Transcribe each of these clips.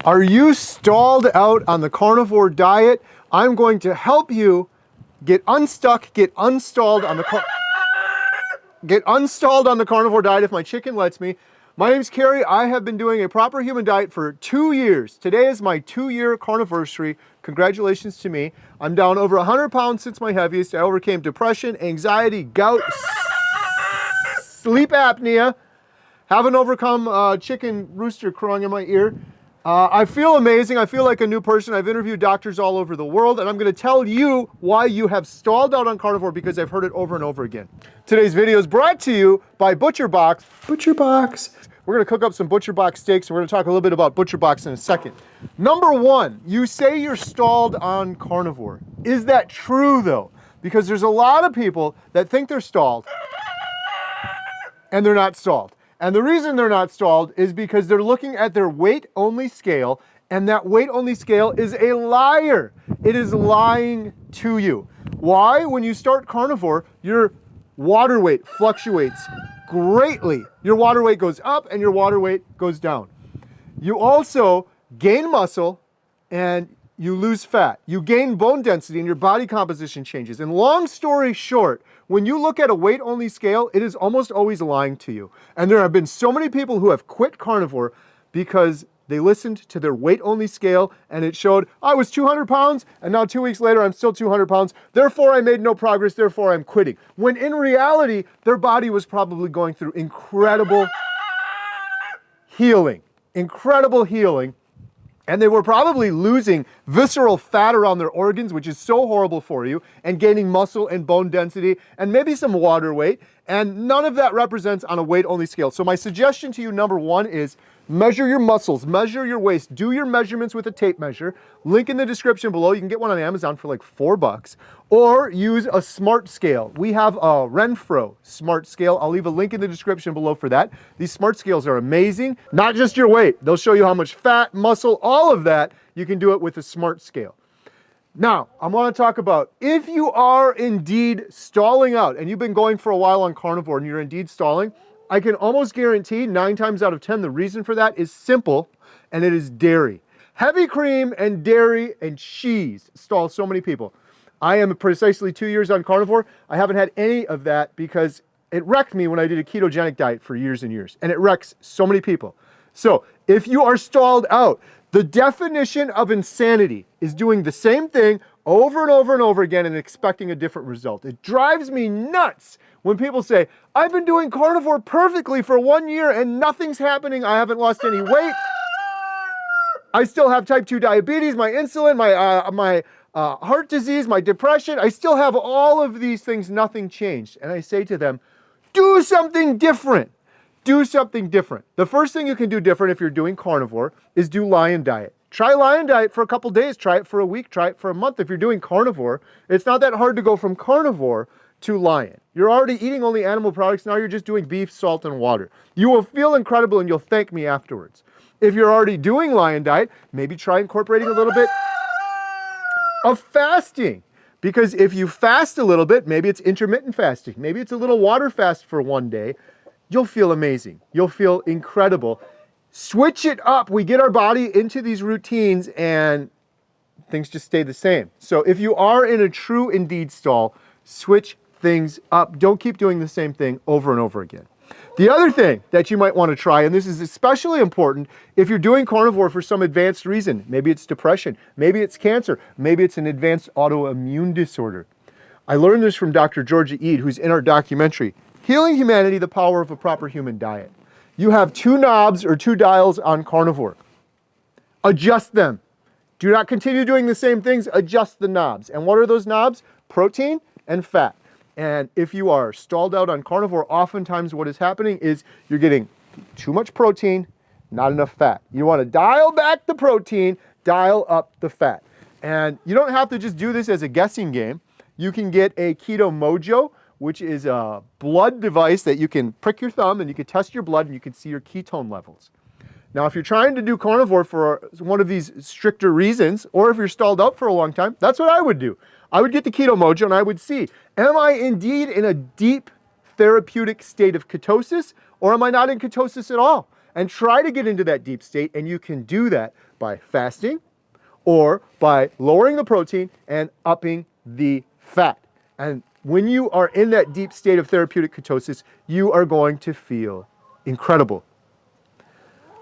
Are you stalled out on the carnivore diet? I'm going to help you get unstuck, get unstalled on the carnivore diet if my chicken lets me. My name's Kerry. I have been doing a proper human diet for 2 years. Today is my 2-year carniversary. Congratulations to me. I'm down over 100 pounds since my heaviest. I overcame depression, anxiety, gout, sleep apnea. Haven't overcome chicken rooster crowing in my ear. I feel amazing. I feel like a new person. I've interviewed doctors all over the world, and I'm going to tell you why you have stalled out on carnivore because I've heard it over and over again. Today's video is brought to you by ButcherBox. ButcherBox. We're going to cook up some ButcherBox steaks, and we're going to talk a little bit about ButcherBox in a second. Number one, you say you're stalled on carnivore. Is that true, though? Because there's a lot of people that think they're stalled, and they're not stalled. And the reason they're not stalled is because they're looking at their weight-only scale, and that weight-only scale is a liar. It is lying to you. Why? When you start carnivore, your water weight fluctuates greatly. Your water weight goes up and your water weight goes down. You also gain muscle and you lose fat. You gain bone density and your body composition changes. And long story short, when you look at a weight-only scale, it is almost always lying to you. And there have been so many people who have quit carnivore because they listened to their weight-only scale and it showed, I was 200 pounds and now 2 weeks later I'm still 200 pounds. Therefore I made no progress, therefore I'm quitting. When in reality, their body was probably going through incredible healing. And they were probably losing visceral fat around their organs, which is so horrible for you, and gaining muscle and bone density, and maybe some water weight, and none of that represents on a weight-only scale. So my suggestion to you, number one, is measure your muscles, measure your waist, do your measurements with a tape measure. Link in the description below. You can get one on Amazon for like $4, or use a smart scale. We have a Renfro smart scale. I'll leave a link in the description below for that. These smart scales are amazing. Not just your weight. They'll show you how much fat, muscle, all of that. You can do it with a smart scale. Now, I want to talk about if you are indeed stalling out and you've been going for a while on carnivore and you're indeed stalling, I can almost guarantee 9 times out of 10 the reason for that is simple, and it is dairy. Heavy cream and dairy and cheese stall so many people. I am precisely 2 years on carnivore. I haven't had any of that because it wrecked me when I did a ketogenic diet for years and years, and it wrecks so many people. So if you are stalled out, the definition of insanity is doing the same thing over and over and over again and expecting a different result. It drives me nuts when people say, I've been doing carnivore perfectly for 1 year and nothing's happening. I haven't lost any weight. I still have type 2 diabetes, my insulin, my heart disease, my depression. I still have all of these things. Nothing changed. And I say to them, do something different. Do something different. The first thing you can do different if you're doing carnivore is do lion diet. Try lion diet for a couple days. Try it for a week. Try it for a month. If you're doing carnivore, it's not that hard to go from carnivore to lion. You're already eating only animal products. Now you're just doing beef, salt, and water. You will feel incredible and you'll thank me afterwards. If you're already doing lion diet, maybe try incorporating a little bit of fasting. Because if you fast a little bit, maybe it's intermittent fasting. Maybe it's a little water fast for 1 day. You'll feel amazing. You'll feel incredible. Switch it up. We get our body into these routines and things just stay the same. So if you are in a true indeed stall, switch things up. Don't keep doing the same thing over and over again. The other thing that you might want to try, and this is especially important if you're doing carnivore for some advanced reason, maybe it's depression, maybe it's cancer, maybe it's an advanced autoimmune disorder. I learned this from Dr. Georgia Ede, who's in our documentary, Healing Humanity, the Power of a Proper Human Diet. You have 2 knobs or 2 dials on carnivore. Adjust them. Do not continue doing the same things. Adjust the knobs. And what are those knobs? Protein and fat. And if you are stalled out on carnivore, oftentimes what is happening is you're getting too much protein, not enough fat. You want to dial back the protein, dial up the fat. And you don't have to just do this as a guessing game. You can get a Keto Mojo, which is a blood device that you can prick your thumb and you can test your blood and you can see your ketone levels. Now, if you're trying to do carnivore for one of these stricter reasons, or if you're stalled out for a long time, that's what I would do. I would get the Keto Mojo and I would see, am I indeed in a deep therapeutic state of ketosis, or am I not in ketosis at all? and try to get into that deep state. And you can do that by fasting or by lowering the protein and upping the fat. And when you are in that deep state of therapeutic ketosis, you are going to feel incredible.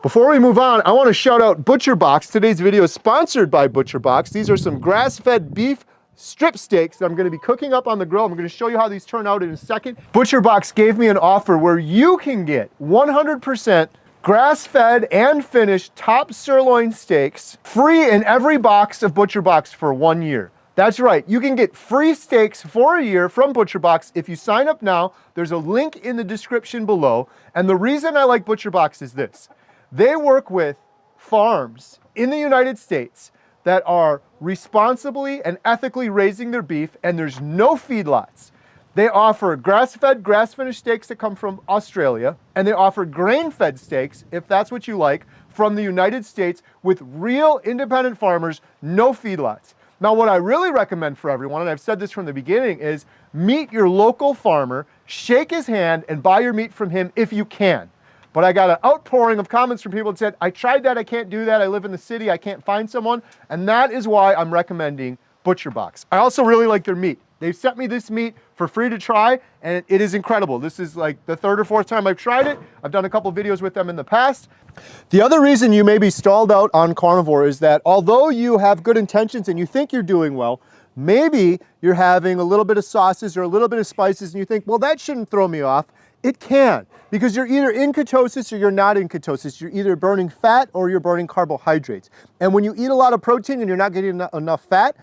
Before we move on, I want to shout out ButcherBox. Today's video is sponsored by ButcherBox. These are some grass-fed beef strip steaks that I'm going to be cooking up on the grill. I'm going to show you how these turn out in a second. ButcherBox gave me an offer where you can get 100% grass-fed and finished top sirloin steaks free in every box of ButcherBox for 1 year. That's right, you can get free steaks for a year from ButcherBox if you sign up now. There's a link in the description below. And the reason I like ButcherBox is this. They work with farms in the United States that are responsibly and ethically raising their beef, and there's no feedlots. They offer grass-fed, grass-finished steaks that come from Australia, and they offer grain-fed steaks, if that's what you like, from the United States with real independent farmers, no feedlots. Now, what I really recommend for everyone, and I've said this from the beginning, is meet your local farmer, shake his hand, and buy your meat from him if you can. But I got an outpouring of comments from people that said, I tried that, I can't do that, I live in the city, I can't find someone, and that is why I'm recommending ButcherBox. I also really like their meat. They've sent me this meat for free to try, and it is incredible. This is like the third or fourth time I've tried it. I've done a couple videos with them in the past. The other reason you may be stalled out on carnivore is that although you have good intentions and you think you're doing well, maybe you're having a little bit of sauces or a little bit of spices and you think, well, that shouldn't throw me off. It can, because you're either in ketosis or you're not in ketosis. You're either burning fat or you're burning carbohydrates. And when you eat a lot of protein and you're not getting enough fat,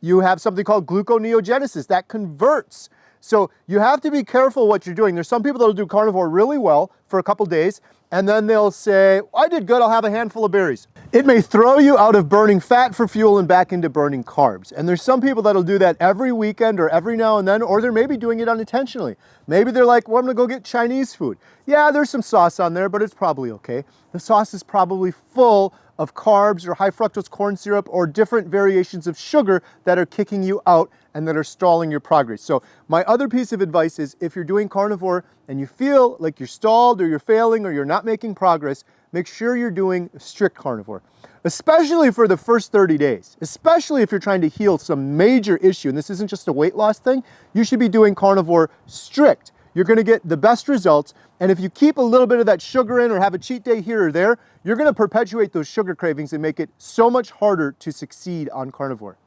you have something called gluconeogenesis that converts. So you have to be careful what you're doing. There's some people that will do carnivore really well for a couple days, and then they'll say, I did good, I'll have a handful of berries. It may throw you out of burning fat for fuel and back into burning carbs. And there's some people that'll do that every weekend or every now and then, or they're maybe doing it unintentionally. Maybe they're like, well, I'm gonna go get Chinese food. Yeah, there's some sauce on there, but it's probably okay. The sauce is probably full of carbs or high fructose corn syrup or different variations of sugar that are kicking you out and that are stalling your progress. So my other piece of advice is if you're doing carnivore and you feel like you're stalled or you're failing or you're not making progress, make sure you're doing strict carnivore, especially for the first 30 days, especially if you're trying to heal some major issue. And this isn't just a weight loss thing. You should be doing carnivore strict. You're going to get the best results. And if you keep a little bit of that sugar in or have a cheat day here or there, you're going to perpetuate those sugar cravings and make it so much harder to succeed on carnivore.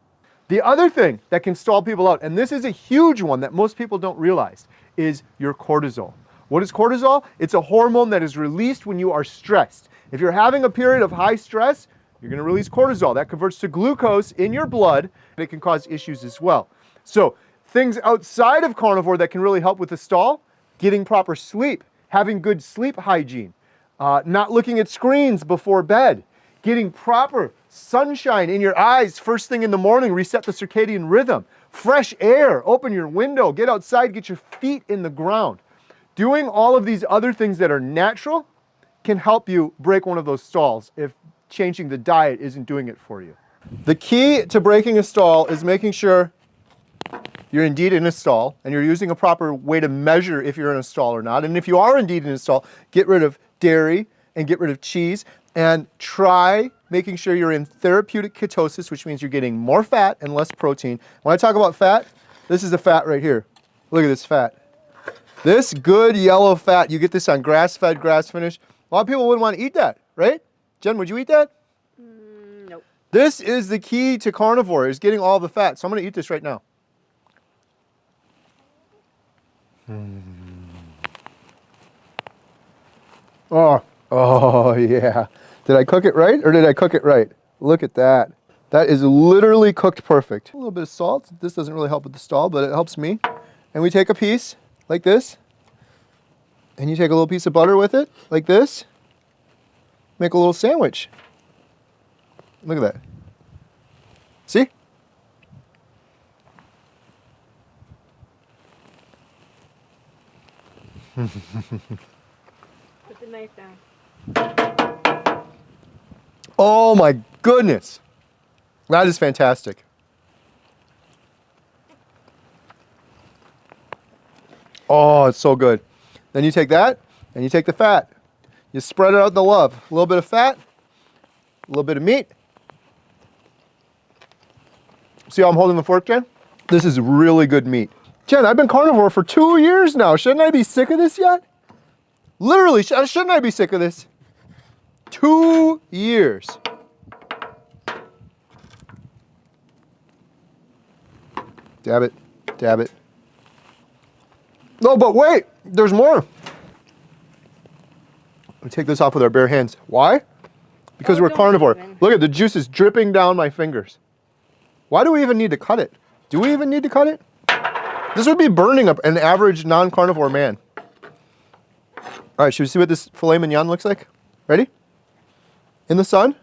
The other thing that can stall people out, and this is a huge one that most people don't realize, is your cortisol. What is cortisol? It's a hormone that is released when you are stressed. If you're having a period of high stress, you're going to release cortisol. That converts to glucose in your blood, and it can cause issues as well. So things outside of carnivore that can really help with the stall: getting proper sleep, having good sleep hygiene, not looking at screens before bed, getting proper sunshine in your eyes first thing in the morning, reset the circadian rhythm, fresh air, open your window, get outside, get your feet in the ground. Doing all of these other things that are natural can help you break one of those stalls if changing the diet isn't doing it for you. The key to breaking a stall is making sure you're indeed in a stall and you're using a proper way to measure if you're in a stall or not. And if you are indeed in a stall, get rid of dairy and get rid of cheese and try making sure you're in therapeutic ketosis, which means you're getting more fat and less protein. When I talk about fat, this is the fat right here. Look at this fat. This good yellow fat, you get this on grass-fed, grass-finished. A lot of people wouldn't want to eat that, right? Jen, would you eat that? Nope. This is the key to carnivore, is getting all the fat. So I'm going to eat this right now. Oh yeah. Did I cook it right or did I cook it right? Look at that. That is literally cooked perfect. A little bit of salt. This doesn't really help with the stall, but it helps me. And we take a piece like this, and you take a little piece of butter with it, like this. Make a little sandwich. Look at that. See? Put the knife down. Oh my goodness. That is fantastic. Oh, it's so good. Then you take that and you take the fat. You spread it out the love. A little bit of fat, a little bit of meat. See how I'm holding the fork, Jen? This is really good meat. Jen, I've been carnivore for 2 years now. Shouldn't I be sick of this yet? Literally, shouldn't I be sick of this? 2 years. Dab it, dab it. No, but wait, there's more. We take this off with our bare hands. Why? Because we're carnivore. Look at the juice is dripping down my fingers. Why do we even need to cut it? Do we even need to cut it? This would be burning up an average non-carnivore man. All right, should we see what this filet mignon looks like? Ready? In the sun.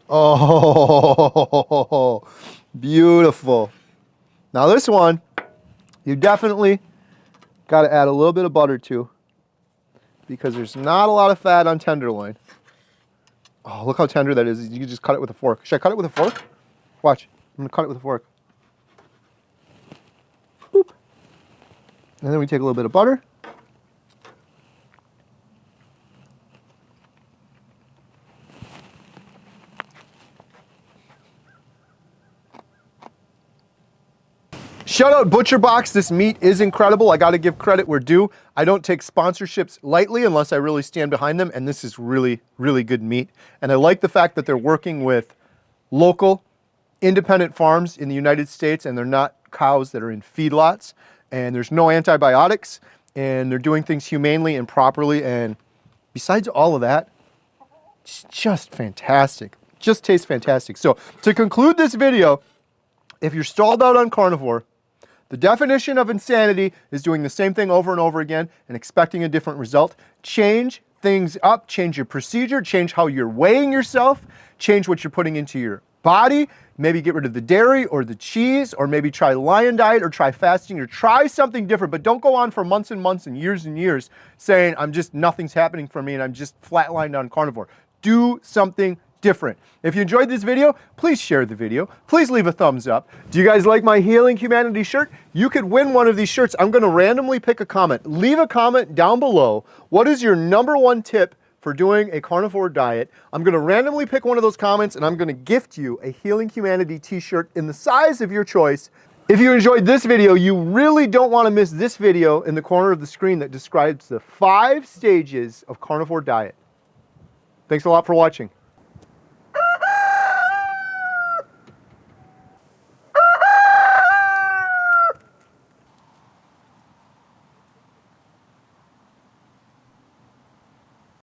Oh, beautiful. Now this one, you definitely got to add a little bit of butter to, because there's not a lot of fat on tenderloin. Oh, look how tender that is. You can just cut it with a fork. Should I cut it with a fork? Watch. I'm going to cut it with a fork. Boop. And then we take a little bit of butter. Shout out Butcher Box. This meat is incredible. I got to give credit where due. I don't take sponsorships lightly unless I really stand behind them, and this is really, really good meat. And I like the fact that they're working with local, independent farms in the United States, and they're not cows that are in feedlots, and there's no antibiotics, and they're doing things humanely and properly, and besides all of that, it's just fantastic. Just tastes fantastic. So to conclude this video, if you're stalled out on carnivore, the definition of insanity is doing the same thing over and over again and expecting a different result. Change things up, change your procedure, change how you're weighing yourself, change what you're putting into your body, maybe get rid of the dairy or the cheese, or maybe try Lion Diet or try fasting or try something different, but don't go on for months and months and years saying nothing's happening for me and I'm just flatlined on carnivore. Do something different. If you enjoyed this video, please share the video. Please leave a thumbs up. Do you guys like my Healing Humanity shirt? You could win one of these shirts. I'm going to randomly pick a comment. Leave a comment down below. What is your #1 tip for doing a carnivore diet? I'm going to randomly pick one of those comments and I'm going to gift you a Healing Humanity t-shirt in the size of your choice. If you enjoyed this video, you really don't want to miss this video in the corner of the screen that describes the 5 stages of carnivore diet. Thanks a lot for watching.